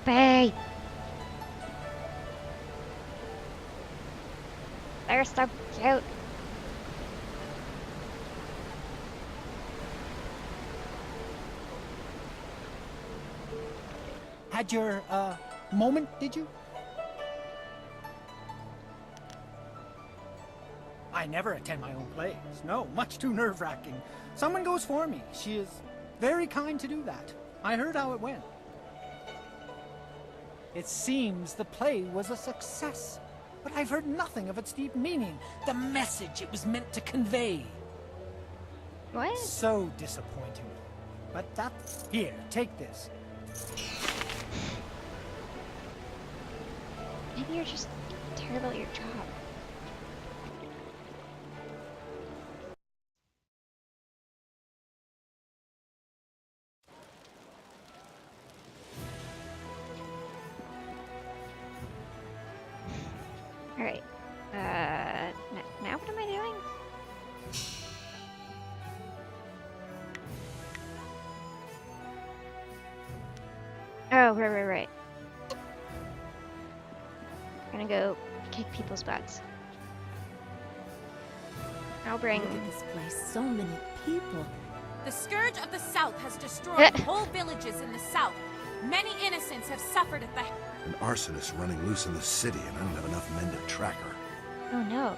puppy! They're so cute. Had your, moment, did you? I never attend my own plays. No, much too nerve-wracking. Someone goes for me. She is very kind to do that. I heard how it went. It seems the play was a success, but I've heard nothing of its deep meaning, the message it was meant to convey. What? So disappointing. But that... Here, take this. Maybe you're just terrible at your job. Alright. Now what am I doing? Oh, right. Gonna go kick people's butts. I'll bring... Look at this place, so many people. The Scourge of the South has destroyed whole villages in the south. Many innocents have suffered at the... An arsonist running loose in the city, and I don't have enough men to track her. Oh no.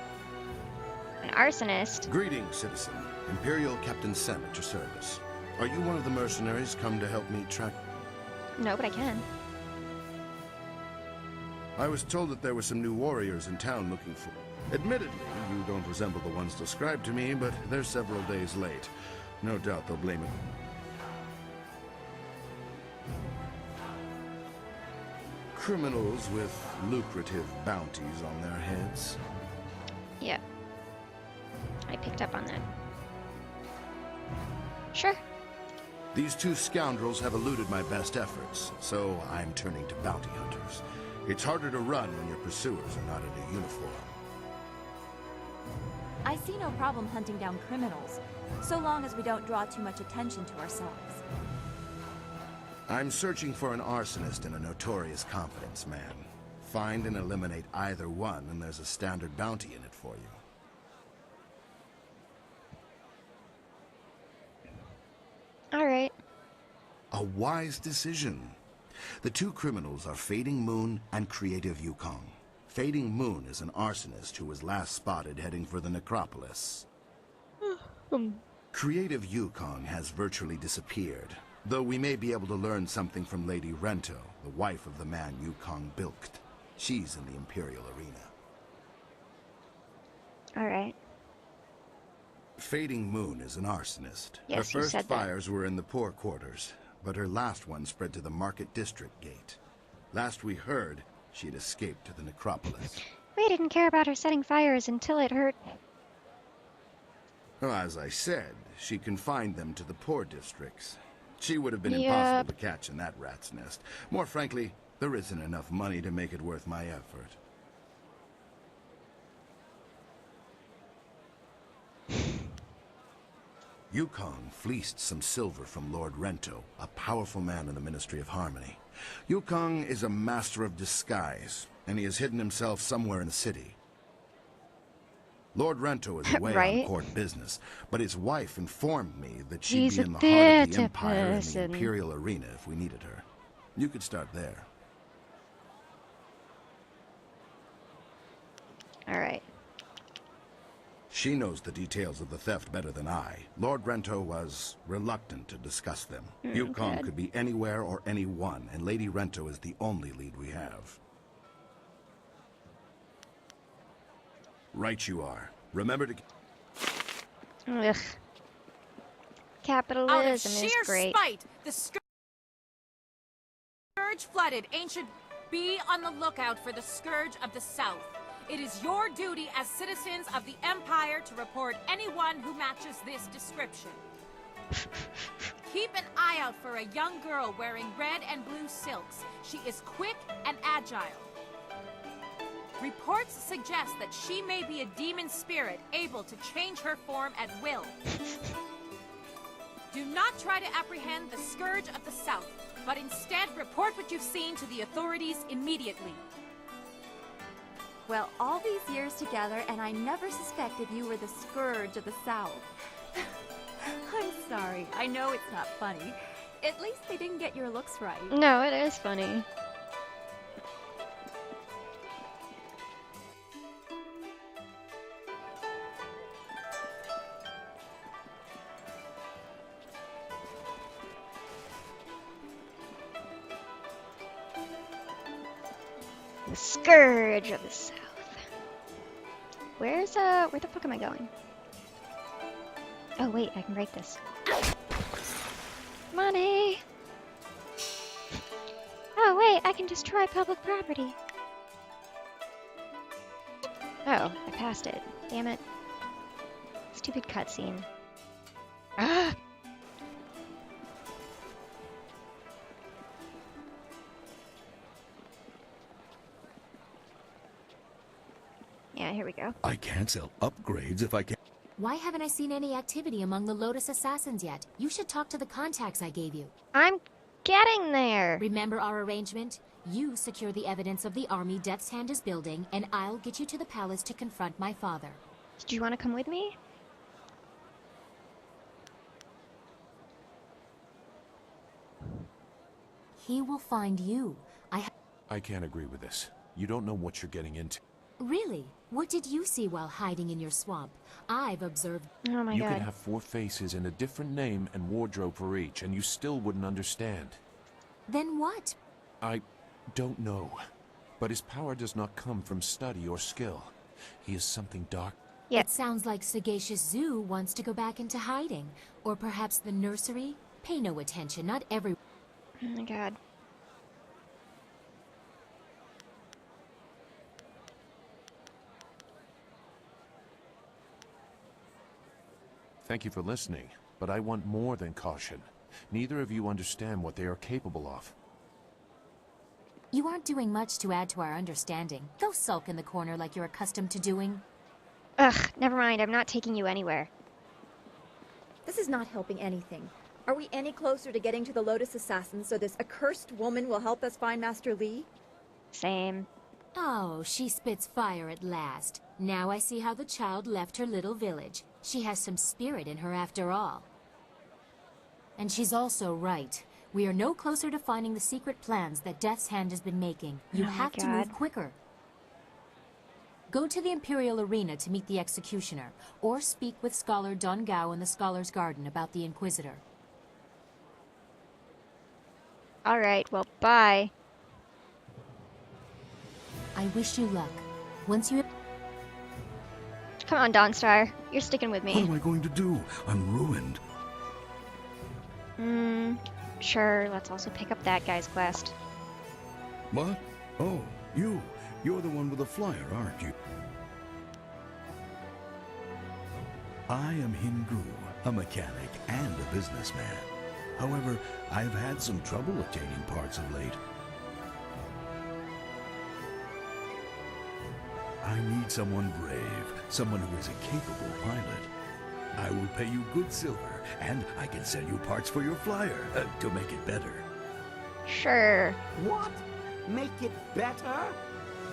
An arsonist? Greetings, citizen. Imperial Captain Sem at your service. Are you one of the mercenaries come to help me track... No, but I can. I was told that there were some new warriors in town looking for... Admittedly, you don't resemble the ones described to me, but they're several days late. No doubt they'll blame it. Criminals with lucrative bounties on their heads. Yeah. I picked up on that. Sure. These two scoundrels have eluded my best efforts, so I'm turning to bounty hunters. It's harder to run when your pursuers are not in a uniform. I see no problem hunting down criminals, so long as we don't draw too much attention to ourselves. I'm searching for an arsonist and a notorious confidence man. Find and eliminate either one, and there's a standard bounty in it for you. All right. A wise decision. The two criminals are Fading Moon and Creative Yukong. Fading Moon is an arsonist who was last spotted heading for the necropolis. Creative Yukong has virtually disappeared, though we may be able to learn something from Lady Rento, the wife of the man Yukong bilked. She's in the Imperial arena. All right. Fading Moon is an arsonist. Yes, Her you first said that. fires were in the poor quarters, but her last one spread to the Market District Gate. Last we heard, she had escaped to the necropolis. We didn't care about her setting fires until it hurt. Well, as I said, she confined them to the poor districts. She would have been Yep. impossible to catch in that rat's nest. More frankly, there isn't enough money to make it worth my effort. Yukong fleeced some silver from Lord Rento, a powerful man in the Ministry of Harmony. Yukong is a master of disguise, and he has hidden himself somewhere in the city. Lord Rento is away Right. on court business, but his wife informed me that she'd He's be a in the heart of the better Empire in the person. Imperial arena if we needed her. You could start there. All right. She knows the details of the theft better than I. Lord Rento was reluctant to discuss them. Yukong good. could be anywhere or anyone, and Lady Rento is the only lead we have. Right you are. Remember to... Ugh. Out of Capitalism is sheer great. spite, the Scourge flooded ancient... Be on the lookout for the Scourge of the South. It is your duty as citizens of the Empire to report anyone who matches this description. Keep an eye out for a young girl wearing red and blue silks. She is quick and agile. Reports suggest that she may be a demon spirit able to change her form at will. Do not try to apprehend the Scourge of the South. but instead report what you've seen to the authorities immediately. Well, all these years together, and I never suspected you were the scourge of the South. I'm sorry. I know it's not funny. At least they didn't get your looks right. No, it is funny. The scourge of the South. Where the fuck am I going? Oh wait, I can break this. Money! Oh wait, I can destroy public property. Oh, I passed it. Damn it. Stupid cutscene. Ah! Yeah, here we go. I can't sell upgrades if I can't. Why haven't I seen any activity among the Lotus Assassins yet? You should talk to the contacts I gave you. I'm getting there! Remember our arrangement? You secure the evidence of the army Death's Hand is building, and I'll get you to the palace to confront my father. Do you want to come with me? He will find you. I can't agree with this. You don't know what you're getting into. Really? What did you see while hiding in your swamp? I've observed... Oh my You god. could have 4 faces and a different name and wardrobe for each, and you still wouldn't understand. Then what? I don't know. But his power does not come from study or skill. He is something dark. Yeah. It sounds like Sagacious Zoo wants to go back into hiding. Or perhaps the nursery? Pay no attention, not every... Oh my god. Thank you for listening, but I want more than caution. Neither of you understand what they are capable of. You aren't doing much to add to our understanding. Go sulk in the corner like you're accustomed to doing. Ugh, never mind, I'm not taking you anywhere. This is not helping anything. Are we any closer to getting to the Lotus Assassins so this accursed woman will help us find Master Li? Same. Oh, she spits fire at last. Now I see how the child left her little village. She has some spirit in her after all. And she's also right. We are no closer to finding the secret plans that Death's Hand has been making. You Oh my have to move God. quicker. Go to the Imperial Arena to meet the Executioner, or speak with Scholar Don Gao in the Scholar's Garden about the Inquisitor. Alright, well, bye. I wish you luck. Once you... Come on, Dawnstar. You're sticking with What me. am I going to do? I'm ruined. Sure, let's also pick up that guy's quest. What? Oh, you. You're the one with the flyer, aren't you? I am Hingu, a mechanic and a businessman. However, I've had some trouble obtaining parts of late. I need someone brave, someone who is a capable pilot. I will pay you good silver, and I can sell you parts for your flyer to make it better. Sure. What? Make it better?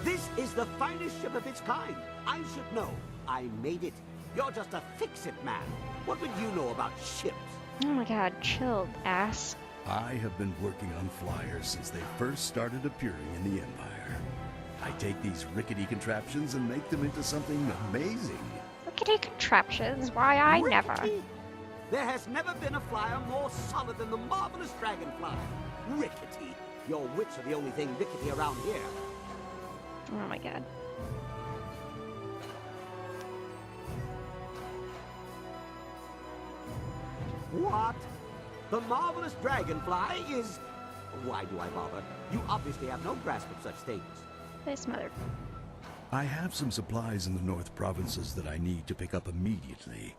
This is the finest ship of its kind. I should know. I made it. You're just a fix-it man. What would you know about ships? Oh my god, chill, ass. I have been working on flyers since they first started appearing in the Empire. I take these rickety contraptions and make them into something amazing. Rickety contraptions, why I never. Rickety? There has never been a flyer more solid than the marvelous dragonfly. Rickety. Your wits are the only thing rickety around here. Oh my god. What? The marvelous dragonfly is... Why do I bother? You obviously have no grasp of such things. This mother... I have some supplies in the North Provinces that I need to pick up immediately.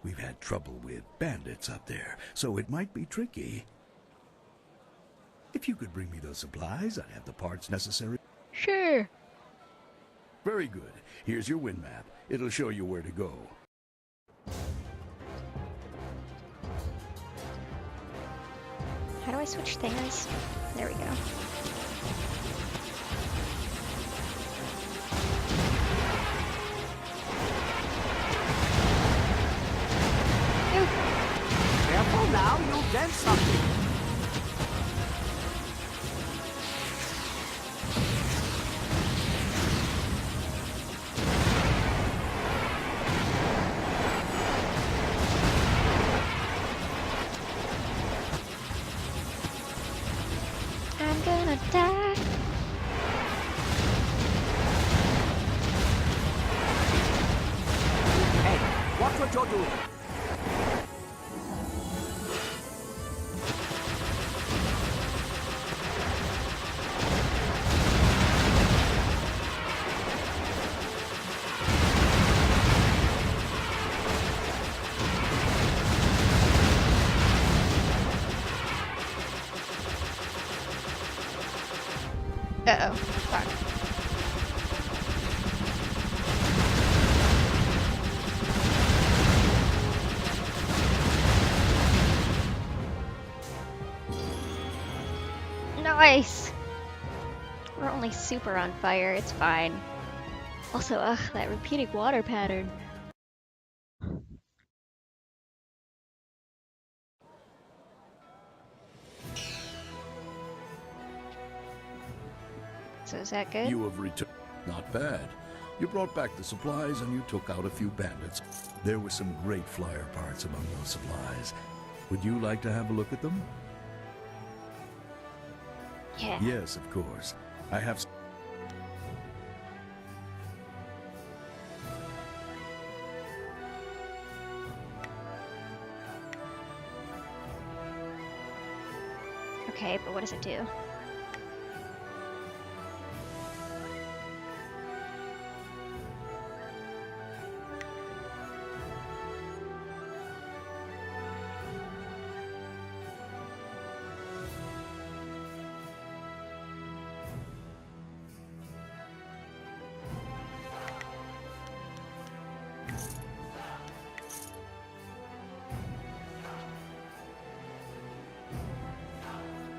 We've had trouble with bandits up there, so it might be tricky. If you could bring me those supplies, I'd have the parts necessary. Sure. Very good. Here's your wind map. It'll show you where to go. How do I switch things? There we go. Careful now, you'll dent something. I'm gonna die. Hey, watch what you're doing. Uh-oh. Fuck. Nice! We're only super on fire, it's fine. Also, ugh, that repeating water pattern. So is that good? You have returned. Not bad. You brought back the supplies and you took out a few bandits. There were some great flyer parts among those supplies. Would you like to have a look at them? Yeah. Yes, of course. I have... Okay, but what does it do?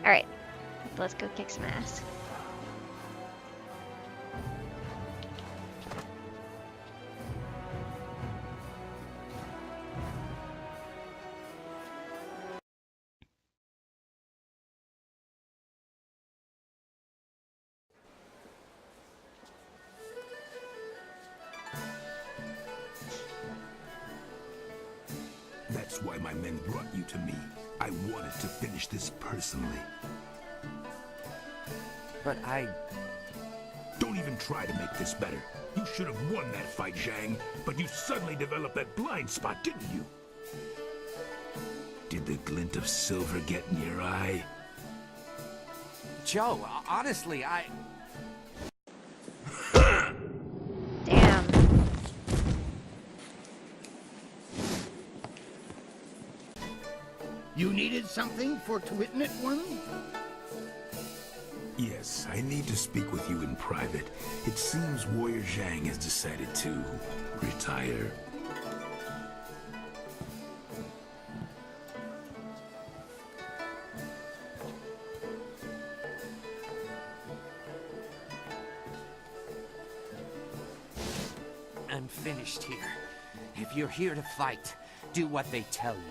Alright, let's go kick some ass. That's why my men brought you to me. I wanted to finish this personally. But I... Don't even try to make this better. You should have won that fight, Zhang, but you suddenly developed that blind spot, didn't you? Did the glint of silver get in your eye? Joe, honestly, I... Damn. You needed something for Twitnit One? Yes, I need to speak with you in private. It seems Warrior Zhang has decided to retire. I'm finished here. If you're here to fight, do what they tell you.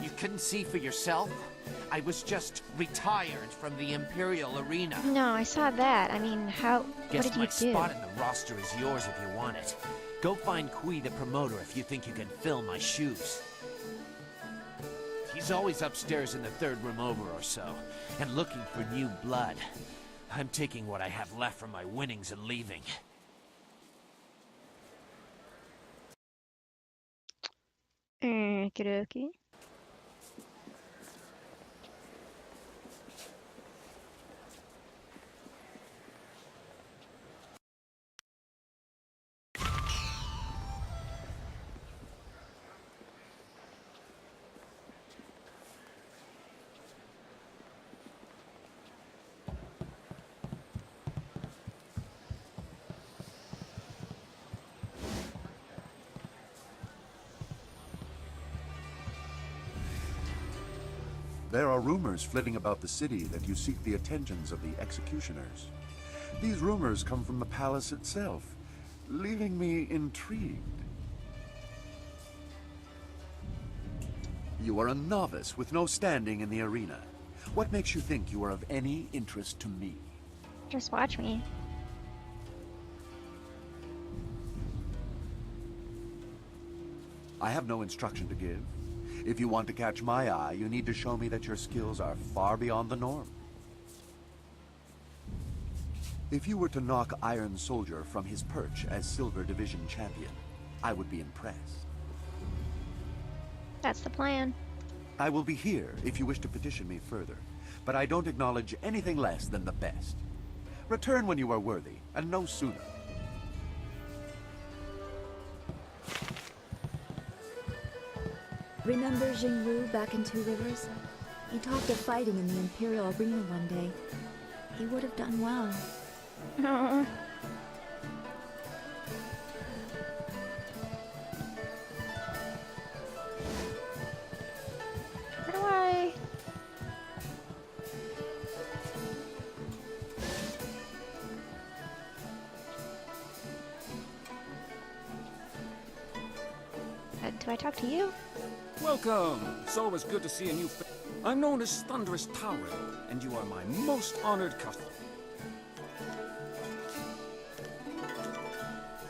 You couldn't see for yourself? I was just retired from the Imperial Arena. No, I saw that. I mean, Guess what did my you do? spot in the roster is yours if you want it. Go find Kui the promoter if you think you can fill my shoes. He's always upstairs in the third room over or so, and looking for new blood. I'm taking what I have left from my winnings and leaving. Okey-dokey. There are rumors flitting about the city that you seek the attentions of the executioners. These rumors come from the palace itself, leaving me intrigued. You are a novice with no standing in the arena. What makes you think you are of any interest to me? Just watch me. I have no instruction to give. If you want to catch my eye, you need to show me that your skills are far beyond the norm. If you were to knock Iron Soldier from his perch as Silver Division champion, I would be impressed. That's the plan. I will be here if you wish to petition me further, but I don't acknowledge anything less than the best. Return when you are worthy, and no sooner. Remember Jingwu back in Two Rivers? He talked of fighting in the Imperial Arena one day. He would have done well. Oh. Where do I... do I talk to you? Welcome! It's always good to see a new face. I'm known as Thunderous Tower, and you are my most honored customer.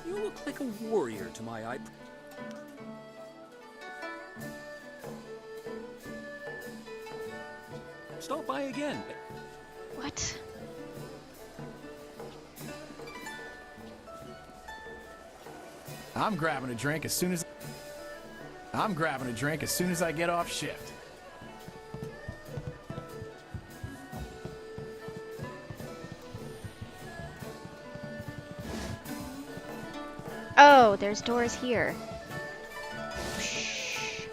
You look like a warrior to my eye. Stop by again. What? I'm grabbing a drink as soon as I get off shift. Oh, there's doors here. Shh.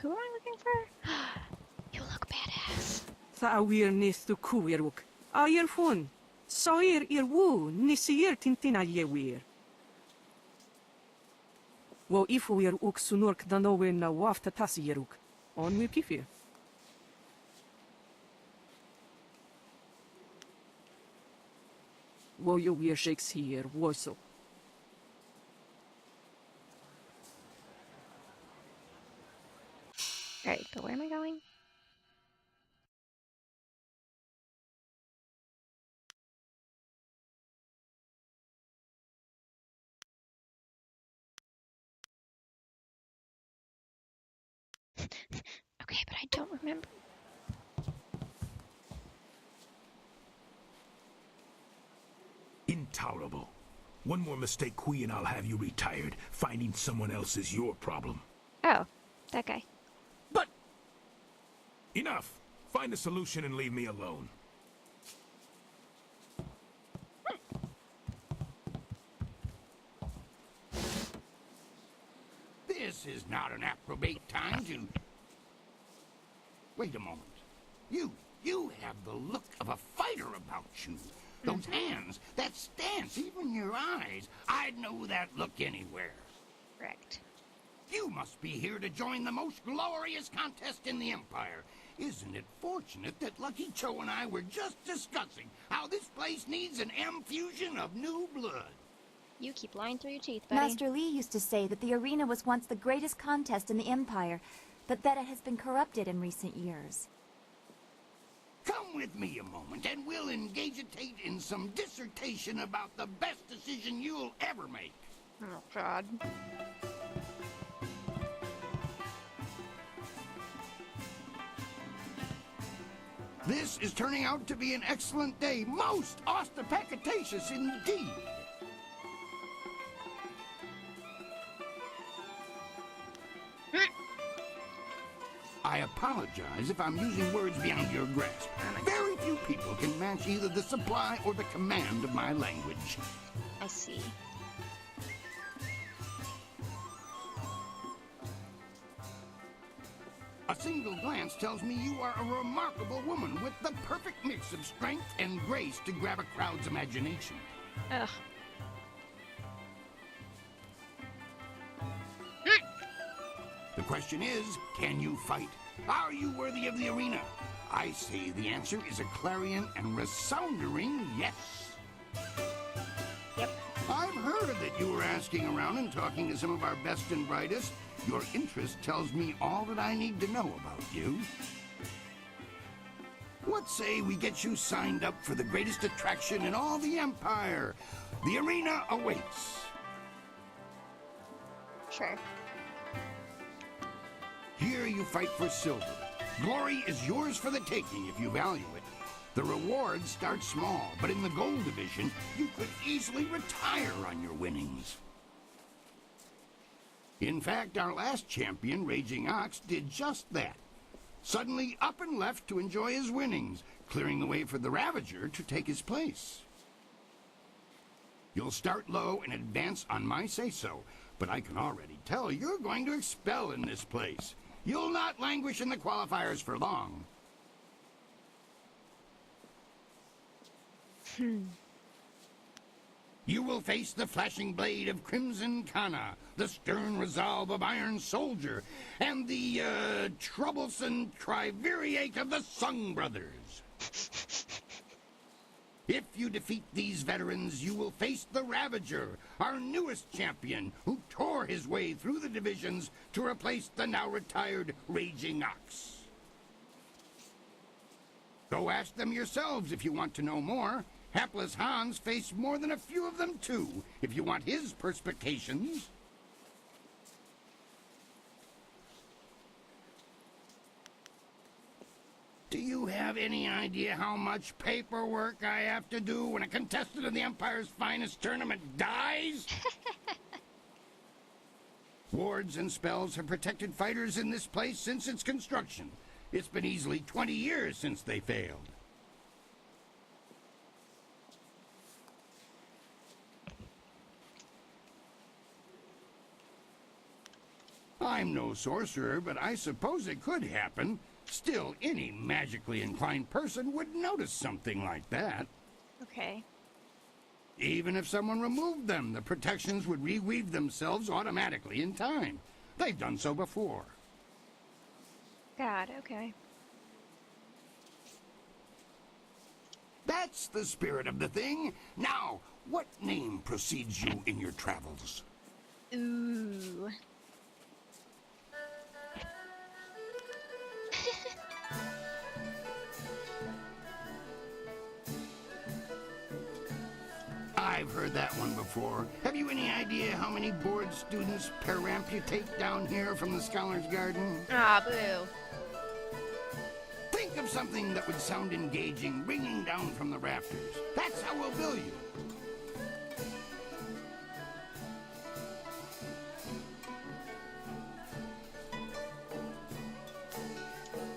Who am I looking for? You look badass. Thawir nis tu kuiruk. Ayer fun. Sair irwu nisir tintina yewir. Wo ifu ir uk sunurk danowe na wafta tasieruk. On we pifir. Wo you wir Shakespeare woso. Alright, but where am I going? Okay, but I don't remember. Intolerable. One more mistake, Kui, and I'll have you retired. Finding someone else is your problem. Oh, that guy. But... enough. Find a solution and leave me alone. This is not an appropriate time to... Wait a moment. You have the look of a fighter about you. Those hands, that stance, even your eyes. I'd know that look anywhere. Correct. You must be here to join the most glorious contest in the Empire. Isn't it fortunate that Lucky Cho and I were just discussing how this place needs an M-fusion of new blood? You keep lying through your teeth, buddy. Master Li used to say that the arena was once the greatest contest in the Empire, but that it has been corrupted in recent years. Come with me a moment, and we'll engagitate in some dissertation about the best decision you'll ever make. Oh, God. This is turning out to be an excellent day, most ostentatious indeed. I apologize if I'm using words beyond your grasp. Very few people can match either the supply or the command of my language. I see. A single glance tells me you are a remarkable woman with the perfect mix of strength and grace to grab a crowd's imagination. Ugh. The question is, can you fight? Are you worthy of the arena? I say the answer is a clarion and resounding yes. Yep. I've heard that you were asking around and talking to some of our best and brightest. Your interest tells me all that I need to know about you. What say we get you signed up for the greatest attraction in all the Empire? The arena awaits. Sure. Here you fight for silver. Glory is yours for the taking if you value it. The rewards start small, but in the gold division, you could easily retire on your winnings. In fact, our last champion, Raging Ox, did just that. Suddenly up and left to enjoy his winnings, clearing the way for the Ravager to take his place. You'll start low and advance on my say-so, but I can already tell you're going to expel in this place. You'll not languish in the qualifiers for long. You will face the flashing blade of Crimson Kana, the stern resolve of Iron Soldier, and the, troublesome Triviriate of the Sung Brothers. If you defeat these veterans, you will face the Ravager, our newest champion, who tore his way through the divisions to replace the now-retired Raging Ox. Go ask them yourselves if you want to know more. Hapless Hans faced more than a few of them, too, if you want his perspications. Do you have any idea how much paperwork I have to do when a contestant of the Empire's finest tournament dies? Wards and spells have protected fighters in this place since its construction. It's been easily 20 years since they failed. I'm no sorcerer, but I suppose it could happen. Still, any magically inclined person would notice something like that. Okay. Even if someone removed them, the protections would reweave themselves automatically in time. They've done so before. God, okay. That's the spirit of the thing. Now, what name precedes you in your travels? Ooh. I've heard that one before. Have you any idea how many board students per ramp you take down here from the Scholar's Garden? Ah, boo. Think of something that would sound engaging, ringing down from the rafters. That's how we'll bill you.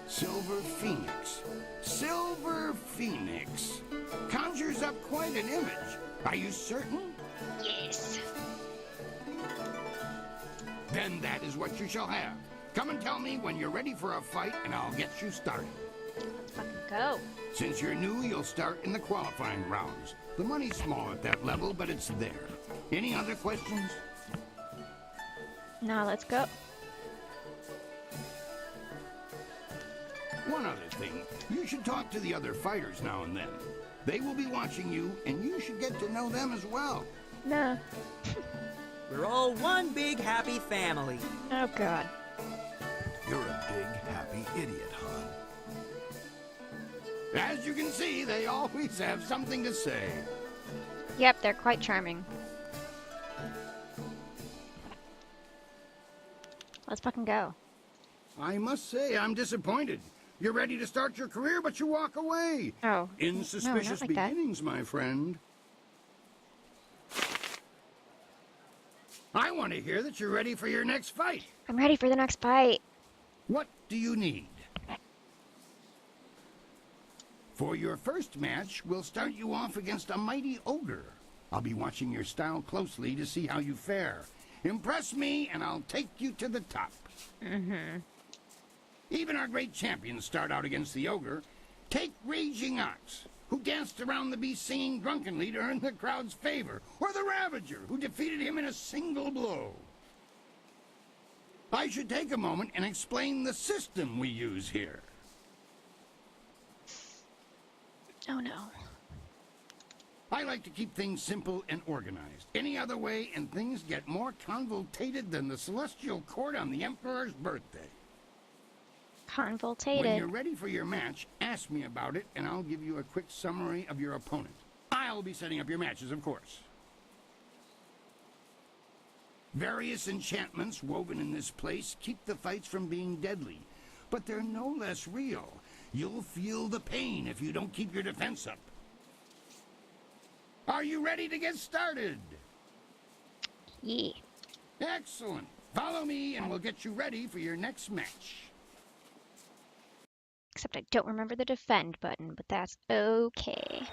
Silver Phoenix. Silver Phoenix. Conjures up quite an image. Are you certain? Yes. Then that is what you shall have. Come and tell me when you're ready for a fight, and I'll get you started. Let's fucking go. Since you're new, you'll start in the qualifying rounds. The money's small at that level, but it's there. Any other questions? Now let's go. One other thing. You should talk to the other fighters now and then. They will be watching you, and you should get to know them as well. Nah. We're all one big happy family. Oh, God. You're a big, happy idiot, hon. As you can see, they always have something to say. Yep, they're quite charming. Let's fucking go. I must say, I'm disappointed. You're ready to start your career, but you walk away. Oh. Insuspicious no, not like beginnings, my friend. I want to hear that you're ready for your next fight. I'm ready for the next fight. What do you need? For your first match, we'll start you off against a mighty ogre. I'll be watching your style closely to see how you fare. Impress me, and I'll take you to the top. Mm-hmm. Even our great champions start out against the ogre. Take Raging Ox, who danced around the beast singing drunkenly to earn the crowd's favor, or the Ravager, who defeated him in a single blow. I should take a moment and explain the system we use here. Oh no. I like to keep things simple and organized. Any other way, and things get more convoluted than the celestial court on the Emperor's birthday. Convoltated. When you're ready for your match, ask me about it, and I'll give you a quick summary of your opponent. I'll be setting up your matches, of course. Various enchantments woven in this place keep the fights from being deadly, but they're no less real. You'll feel the pain if you don't keep your defense up. Are you ready to get started? Yeah. Excellent. Follow me and we'll get you ready for your next match. Except I don't remember the defend button, but that's okay.